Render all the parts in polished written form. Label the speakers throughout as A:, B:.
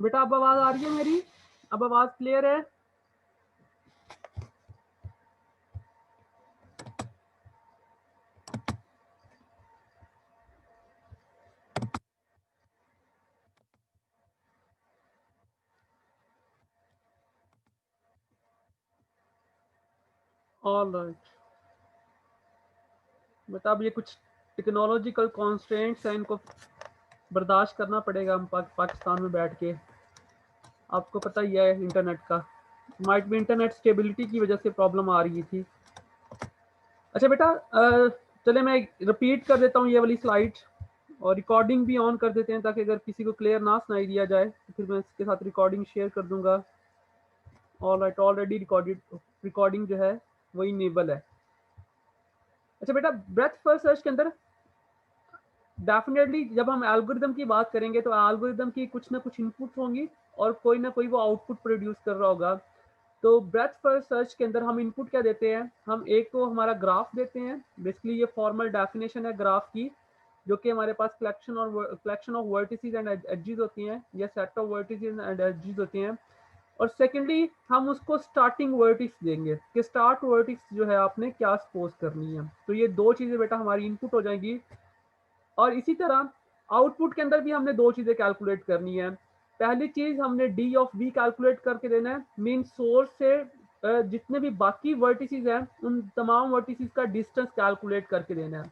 A: बेटा अब आवाज आ रही है मेरी? अब आवाज क्लियर है? ऑल राइट बेटा, अब ये कुछ टेक्नोलॉजिकल कॉन्स्ट्रेंट्स हैं, इनको बर्दाश्त करना पड़ेगा। हम पाकिस्तान में बैठ के, आपको पता ही है इंटरनेट का, माइट भी इंटरनेट स्टेबिलिटी की वजह से प्रॉब्लम आ रही थी। अच्छा बेटा, चले मैं रिपीट कर देता हूँ ये वाली स्लाइड, और रिकॉर्डिंग भी ऑन कर देते हैं ताकि अगर किसी को क्लियर ना सुनाई दिया जाए तो फिर मैं इसके साथ रिकॉर्डिंग शेयर कर दूंगा। ऑल राइट, ऑलरेडी रिकॉर्डिंग जो है वो इनेबल है। अच्छा बेटा, ब्रेथ फर्स्ट सर्च के अंदर डेफिनेटली जब हम एल्गोरिदम की बात करेंगे तो एल्गोरिदम की कुछ ना कुछ इनपुट होंगी और कोई ना कोई वो आउटपुट प्रोड्यूस कर रहा होगा। तो ब्रेथ फर्स्ट सर्च के अंदर हम इनपुट क्या देते हैं? हम एक तो हमारा ग्राफ देते हैं, बेसिकली ये फॉर्मल डेफिनेशन है ग्राफ की, जो कि हमारे पास collection of vertices and edges होती हैं, या set of vertices and edges होती हैं। और सेकेंडली हम उसको स्टार्टिंग वर्टिस देंगे कि स्टार्ट वर्टिस जो है आपने क्या सपोज करनी है। तो ये दो चीजें बेटा हमारी इनपुट हो जाएंगी। और इसी तरह आउटपुट के अंदर भी हमने दो चीजें कैलकुलेट करनी है। पहली चीज हमने डी ऑफ वी कैलकुलेट करके देना है, मीन सोर्स से जितने भी बाकी वर्टिसेस हैं उन तमाम वर्टिसेस का डिस्टेंस कैलकुलेट करके देना है।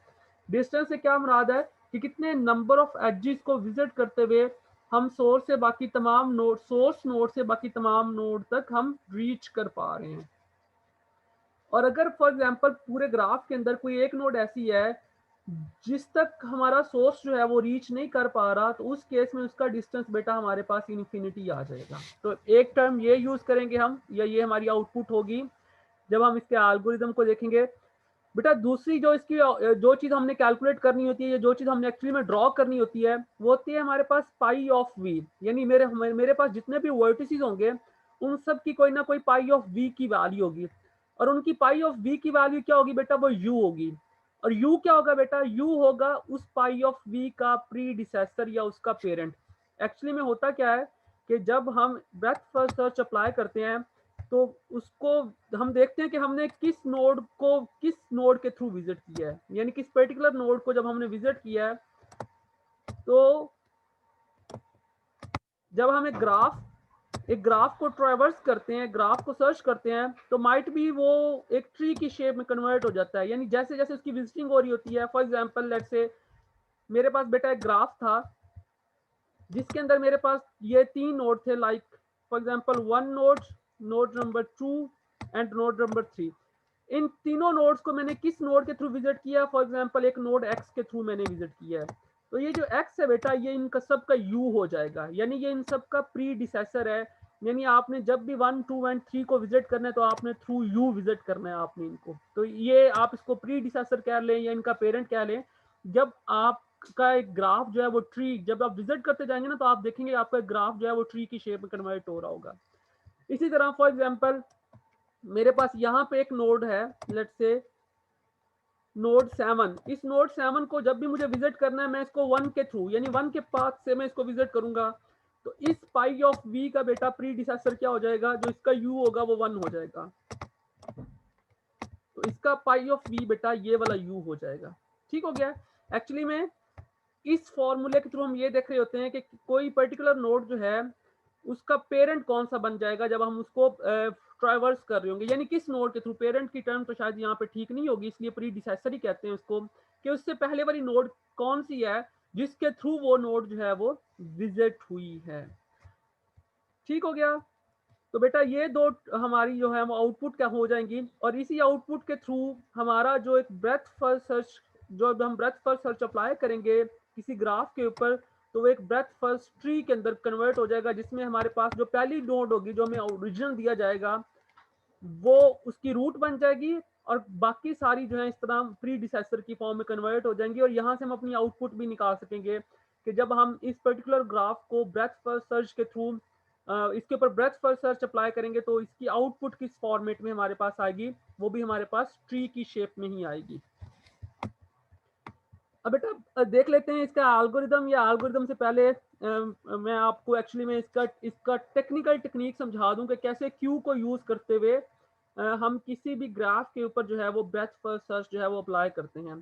A: डिस्टेंस से क्या मुराद है कि कितने नंबर ऑफ एजेस को विजिट करते हुए हम सोर्स से बाकी तमाम नोड, सोर्स नोड से बाकी तमाम नोड तक हम रीच कर पा रहे हैं। और अगर फॉर एग्जांपल पूरे ग्राफ के अंदर कोई एक नोड ऐसी है जिस तक हमारा सोर्स जो है वो रीच नहीं कर पा रहा, तो उस केस में उसका डिस्टेंस बेटा हमारे पास इन्फिनिटी आ जाएगा। तो एक टर्म ये यूज करेंगे हम, या ये हमारी आउटपुट होगी जब हम इसके एल्गोरिदम को देखेंगे। बेटा दूसरी जो इसकी जो चीज हमने कैलकुलेट करनी होती है, या जो चीज हमने एक्चुअली में ड्रॉ करनी होती है, वो होती है हमारे पास पाई ऑफ वी। यानी मेरे पास जितने भी वर्टिसेस होंगे उन सब की कोई ना कोई पाई ऑफ वी की वैल्यू होगी। और उनकी पाई ऑफ वी की वैल्यू क्या होगी बेटा? वो यू होगी। और यू क्या होगा बेटा? यू होगा उस पाई ऑफ वी का प्रीडिसेसर या उसका पेरेंट। एक्चुअली में होता क्या है कि जब हम ब्रेथ फर्स्ट सर्च अप्लाई करते हैं तो उसको हम देखते हैं कि हमने किस नोड के थ्रू विजिट किया है, यानी किस पर्टिकुलर नोड को जब हमने विजिट किया है। तो जब हम एक ग्राफ को ट्रेवर्स करते हैं, ग्राफ को सर्च करते हैं, तो माइट भी वो एक ट्री की शेप में कन्वर्ट हो जाता है। यानी जैसे जैसे उसकी विजिटिंग हो रही होती है, फॉर एग्जांपल लेट्स से मेरे पास बेटा एक ग्राफ था जिसके अंदर मेरे पास ये तीन नोड थे, like for example one node, node number 2 and node number 3। इन तीनों नोड्स को मैंने किस नोड के थ्रू विजिट किया? फॉर एग्जांपल एक नोड एक्स के थ्रू मैंने विजिट किया है। तो ये जो एक्स है बेटा, ये इनका सबका यू हो जाएगा, यानी ये इन सबका प्रीडिसेसर है। यानी आपने जब भी 1 2 एंड 3 को विजिट करना है तो आपने थ्रू यू विजिट करना है आपने इनको। तो ये आप इसको प्रीडिसेसर कह लें या इनका पेरेंट कह लें। जब आपका एक ग्राफ जो है वो ट्री, जब आप विजिट करते जाएंगे ना तो आप देखेंगे आपका एक ग्राफ जो है वो ट्री की शेप में कन्वर्ट हो रहा होगा। इसी तरह फॉर एग्जांपल मेरे पास यहाँ पे एक नोड है, लेट्स से नोड 7। इस नोड 7 को जब भी मुझे विजिट करना है मैं इसको 1 के थ्रू, यानी 1 के पाथ से मैं इसको विजिट करूंगा। तो इस पाई ऑफ वी का बेटा प्रीडिसेसर क्या हो जाएगा? जो इसका यू होगा वो 1 हो जाएगा। तो इसका पाई ऑफ वी बेटा ये वाला यू हो जाएगा। ठीक हो गया। एक्चुअली में इस फॉर्मूले के थ्रू हम ये देख रहे होते हैं कि कोई पर्टिकुलर नोड जो है उसका पेरेंट कौन सा बन जाएगा जब हम उसको ट्रावर्स कर रहे होंगे, यानी किस नोड के थ्रू। पेरेंट की टर्म तो शायद यहाँ पे ठीक नहीं होगी, इसलिए प्रीडिसेसर ही कहते हैं उसको, कि उससे पहले वाली नोड कौन सी है जिसके थ्रू वो नोड जो है वो विजिट हुई है। ठीक हो गया। तो बेटा ये दो हमारी जो है वो आउटपुट क्या हो जाएंगी, और इसी आउटपुट के थ्रू हमारा जो एक ब्रेथ फर्स्ट सर्च, जो हम ब्रेथ फर्स्ट सर्च अप्लाई करेंगे किसी ग्राफ के ऊपर, तो वो एक ब्रेथ फर्स्ट ट्री के अंदर कन्वर्ट हो जाएगा, जिसमें हमारे पास जो पहली नोड होगी जो हमें ओरिजिनल दिया जाएगा वो उसकी रूट बन जाएगी, और बाकी सारी जो है इस तरह प्री डिसेसर की फॉर्म में कन्वर्ट हो जाएंगी। और यहाँ से हम अपनी आउटपुट भी निकाल सकेंगे कि जब हम इस पर्टिकुलर ग्राफ को ब्रेथ फर्स्ट सर्च के थ्रू इसके ऊपर ब्रेथ फर्स्ट सर्च अप्लाई करेंगे तो इसकी आउटपुट किस फॉर्मेट में हमारे पास आएगी, वो भी हमारे पास ट्री की शेप में ही आएगी। अब बेटा देख लेते हैं इसका एल्गोरिदम, या एल्गोरिदम से पहले मैं आपको एक्चुअली मैं इसका इसका टेक्निकल टेक्निक समझा दूं कि कैसे क्यू को यूज करते हुए हम किसी भी ग्राफ के ऊपर जो है वो ब्रेथ फर्स्ट सर्च जो है वो अप्लाई करते हैं।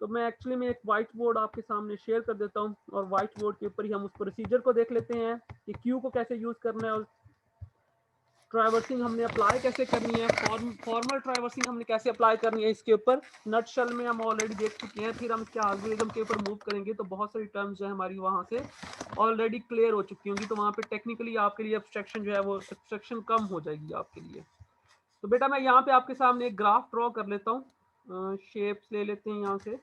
A: तो मैं एक्चुअली में एक वाइट बोर्ड आपके सामने शेयर कर देता हूं और वाइट बोर्ड के ऊपर ही हम उस प्रोसीजर को देख लेते हैं कि क्यू को कैसे यूज करना है और ट्रैवर्सिंग हमने अप्लाई कैसे करनी है, फॉर्मल ट्रैवर्सिंग हमने कैसे अप्लाई करनी है इसके ऊपर नटशेल में हम ऑलरेडी देख चुके हैं। फिर हम क्या एल्गोरिथम के ऊपर मूव करेंगे तो बहुत सारी टर्म्स जो है हमारी वहां से ऑलरेडी क्लियर हो चुकी होंगी, तो वहां पे टेक्निकली आपके लिए एब्स्ट्रैक्शन जो है वो एब्स्ट्रैक्शन कम हो जाएगी आपके लिए। तो बेटा मैं यहाँ पे आपके सामने एक ग्राफ ड्रॉ कर लेता हूँ, शेप्स ले लेते हैं यहाँ से।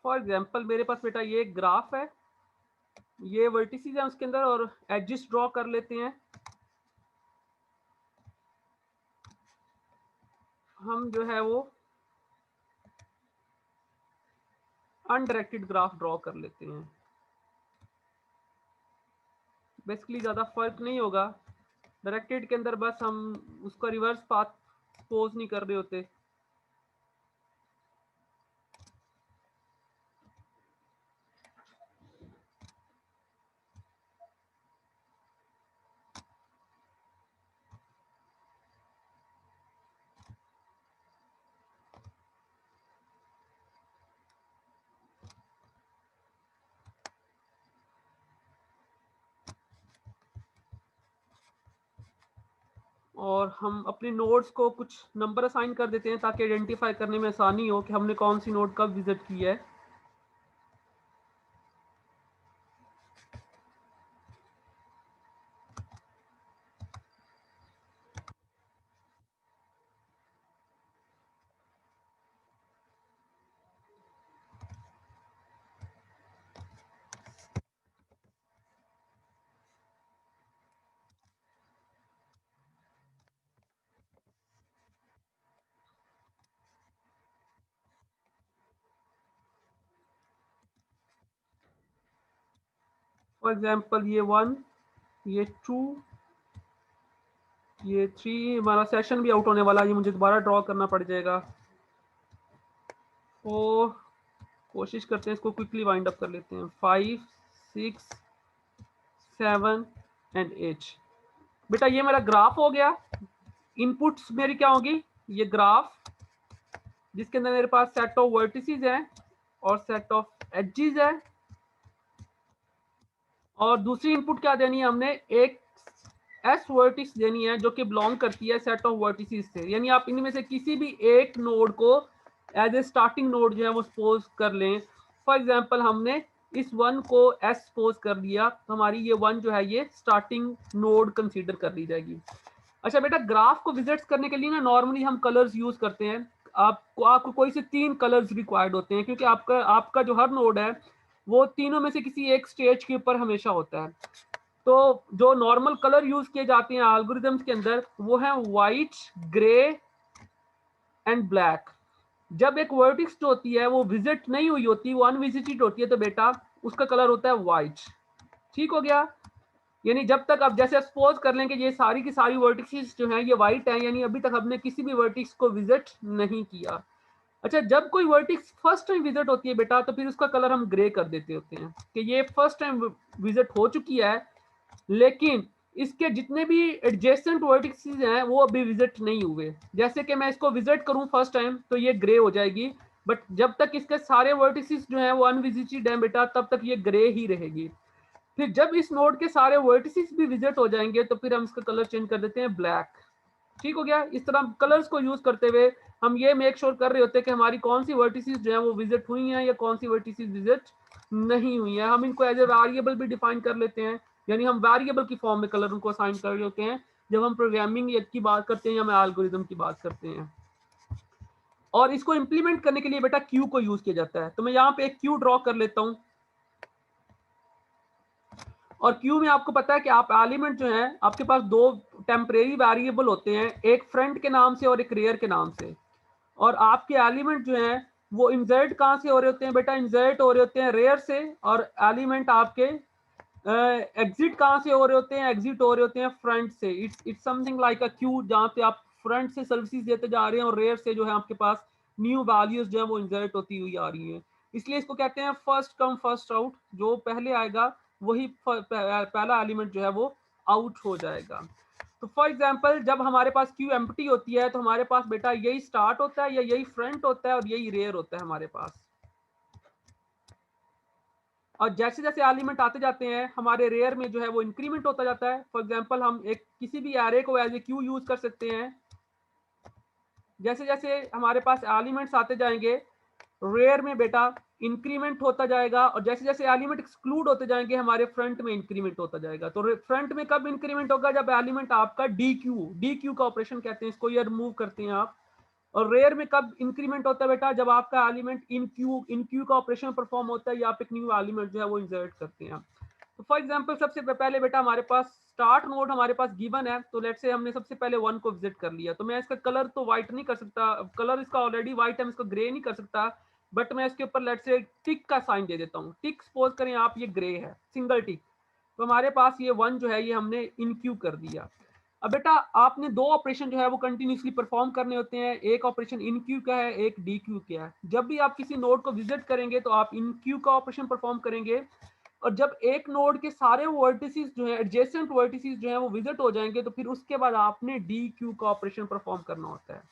A: फॉर एग्जाम्पल मेरे पास बेटा ये एक ग्राफ है, ये वर्टिसेस है उसके अंदर और एजेस ड्रॉ कर लेते हैं। हम जो है वो अनडायरेक्टेड ग्राफ ड्रॉ कर लेते हैं। बेसिकली ज़्यादा फर्क नहीं होगा, डायरेक्टेड के अंदर बस हम उसका रिवर्स पाथ सपोज नहीं कर रहे होते। और हम अपने नोड्स को कुछ नंबर असाइन कर देते हैं ताकि आइडेंटिफाई करने में आसानी हो कि हमने कौन सी नोड कब विजिट की है। फॉर एग्जांपल ये 1, ये 2, ये 3, हमारा सेशन भी आउट होने वाला है, ये मुझे दोबारा ड्रॉ करना पड़ जाएगा। 4, कोशिश करते हैं इसको क्विकली वाइंड अप कर लेते हैं। 5, 6, 7 एंड 8। बेटा ये मेरा ग्राफ हो गया। इनपुट्स मेरी क्या होगी, ये ग्राफ जिसके अंदर मेरे पास सेट ऑफ वर्टिसेस है और सेट ऑफ एजेस है। और दूसरी इनपुट क्या देनी है, हमने एक एस वर्टिस देनी है जो कि बिलोंग करती है सेट ऑफ वर्टिसेस से। यानी आप इनमें से किसी भी एक नोड को एज ए स्टार्टिंग नोड जो है वो सपोज कर लें। फॉर एग्जांपल हमने इस 1 को एस सपोज कर दिया तो हमारी ये 1 जो है ये स्टार्टिंग नोड कंसीडर कर ली जाएगी। अच्छा बेटा ग्राफ को विजिट्स करने के लिए ना नॉर्मली हम कलर्स यूज करते हैं। आपको कोई से 3 कलर्स रिक्वायर्ड होते हैं क्योंकि आपका जो हर नोड है वो तीनों में से किसी एक स्टेज के ऊपर हमेशा होता है। तो जो नॉर्मल कलर यूज किए जाते हैं एल्गोरिथम्स के अंदर वो है वाइट, ग्रे एंड ब्लैक। जब एक वर्टिक्स जो होती है वो विजिट नहीं हुई होती, वो अनविजिटेड होती है, तो बेटा उसका कलर होता है वाइट। ठीक हो गया। यानी जब तक आप जैसे सपोज कर लें कि ये सारी की सारी वर्टिक्स जो हैं ये वाइट हैं, यानी अभी तक हमने किसी भी वर्टिक्स को विजिट नहीं किया। अच्छा जब कोई वर्टिक्स फर्स्ट टाइम विजिट होती है बेटा तो फिर उसका कलर हम ग्रे कर देते होते हैं कि ये फर्स्ट टाइम विजिट हो चुकी है, लेकिन इसके जितने भी एडजेसेंट वर्टिक्सेस हैं वो अभी विजिट नहीं हुए। जैसे कि मैं इसको विजिट करूं फर्स्ट टाइम तो ये ग्रे हो जाएगी, बट जब तक इसके सारे वर्टिसेस जो हैं वो अनविजिटेड हैं बेटा तब तक ये ग्रे ही रहेगी। फिर जब इस नोड के सारे वर्टिसेस भी विजिट हो जाएंगे तो फिर हम इसका कलर चेंज कर देते हैं ब्लैक। ठीक हो गया। इस तरह कलर्स को यूज करते हुए हम ये मेक श्योर कर रहे होते हैं कि हमारी कौन सी वर्टिसेस जो है वो विजिट हुई हैं या कौन सी वर्टिसेस विजिट नहीं हुई हैं। हम इनको एज ए वेरिएबल भी डिफाइन कर लेते हैं, यानी हम वेरिएबल की फॉर्म में कलर उनको असाइन कर रहे होते हैं जब हम प्रोग्रामिंग की बात करते हैं या हम एल्गोरिथम की बात करते हैं। और इसको इंप्लीमेंट करने के लिए बेटा क्यू को यूज किया जाता है। तो मैं यहाँ पे एक क्यू ड्रॉ कर लेता हूँ, और क्यू में आपको पता है कि आप एलिमेंट जो है आपके पास दो टेम्परेरी वेरिएबल होते हैं, एक फ्रंट के नाम से और एक रेयर के नाम से। और आपके एलिमेंट जो हैं वो इंसर्ट कहाँ से हो रहे होते हैं बेटा? इंसर्ट हो रहे होते हैं रेयर से, और एलिमेंट आपके एग्जिट कहाँ से हो रहे होते हैं? एग्जिट हो रहे होते हैं फ्रंट से। It's something like a Q, जहाँ पे आप फ्रंट से सर्विसेज देते जा रहे हैं और रेयर से जो है आपके पास न्यू वैल्यूज जो है वो इंसर्ट होती हुई आ रही हैं। इसलिए इसको कहते हैं फर्स्ट कम फर्स्ट आउट, जो पहले आएगा वही पहला एलिमेंट जो है वो आउट हो जाएगा। तो फॉर एग्जाम्पल जब हमारे पास क्यू एम्प्टी होती है तो हमारे पास बेटा यही स्टार्ट होता है या यही फ्रंट होता है और यही रेयर होता है हमारे पास। और जैसे जैसे एलिमेंट आते जाते हैं हमारे रेयर में जो है वो इंक्रीमेंट होता जाता है। फॉर एग्जांपल हम एक किसी भी एरे को एज ए क्यू यूज कर सकते हैं। जैसे जैसे हमारे पास एलिमेंट्स आते जाएंगे रेयर में बेटा इंक्रीमेंट होता जाएगा, और जैसे जैसे एलिमेंट एक्सक्लूड होते जाएंगे हमारे फ्रंट में इंक्रीमेंट होता जाएगा। तो फ्रंट में कब इंक्रीमेंट होगा? जब एलिमेंट आपका डी क्यू का ऑपरेशन कहते हैं इसको, ये रिमूव करते हैं आप। और रेयर में कब इंक्रीमेंट होता है बेटा? जब आपका एलिमेंट इन क्यू का ऑपरेशन परफॉर्म होता है या आप एक न्यू एलिमेंट जो है वो इंसर्ट करते हैं। तो फॉर एग्जांपल सबसे पहले बेटा हमारे पास स्टार्ट नोड हमारे पास गिवन है, तो लेट्स से हमने सबसे पहले 1 को विजिट कर लिया, तो मैं इसका कलर तो व्हाइट नहीं कर सकता, कलर इसका ऑलरेडी व्हाइट है, मैं इसको ग्रे नहीं कर सकता, बट मैं इसके ऊपर लेट्स से टिक का साइन दे देता हूँ। टिक सपोज करें आप, ये ग्रे है, सिंगल टिक, तो हमारे पास ये 1 जो है ये हमने इन क्यू कर दिया। अब बेटा आपने दो ऑपरेशन जो है वो कंटिन्यूसली परफॉर्म करने होते हैं, एक ऑपरेशन इन क्यू का है, एक डी क्यू का है। जब भी आप किसी नोड को विजिट करेंगे तो आप इन क्यू का ऑपरेशन परफॉर्म करेंगे, और जब एक नोड के सारे वर्टिसेस जो है एडजेसेंट वर्टिसेस जो है वो विजिट हो जाएंगे तो फिर उसके बाद आपने डी क्यू का ऑपरेशन परफॉर्म करना होता है।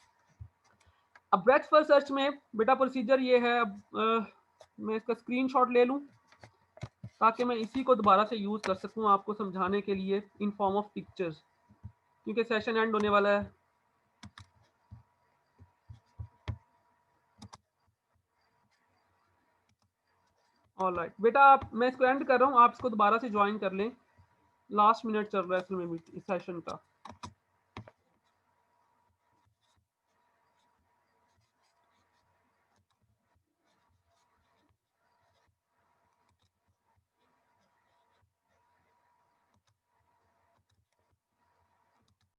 A: अब ब्रेथ फर्स्ट सर्च में बेटा प्रोसीजर ये है। अब मैं इसका स्क्रीनशॉट ले लूं ताकि मैं इसी को दोबारा से यूज कर सकूं आपको समझाने के लिए इन फॉर्म ऑफ पिक्चर्स, क्योंकि सेशन एंड होने वाला है। ऑलराइट बेटा मैं इसको एंड कर रहा हूँ, आप इसको दोबारा से ज्वाइन कर लें, लास्ट मिनट चल रहा है इसमें इस सेशन का।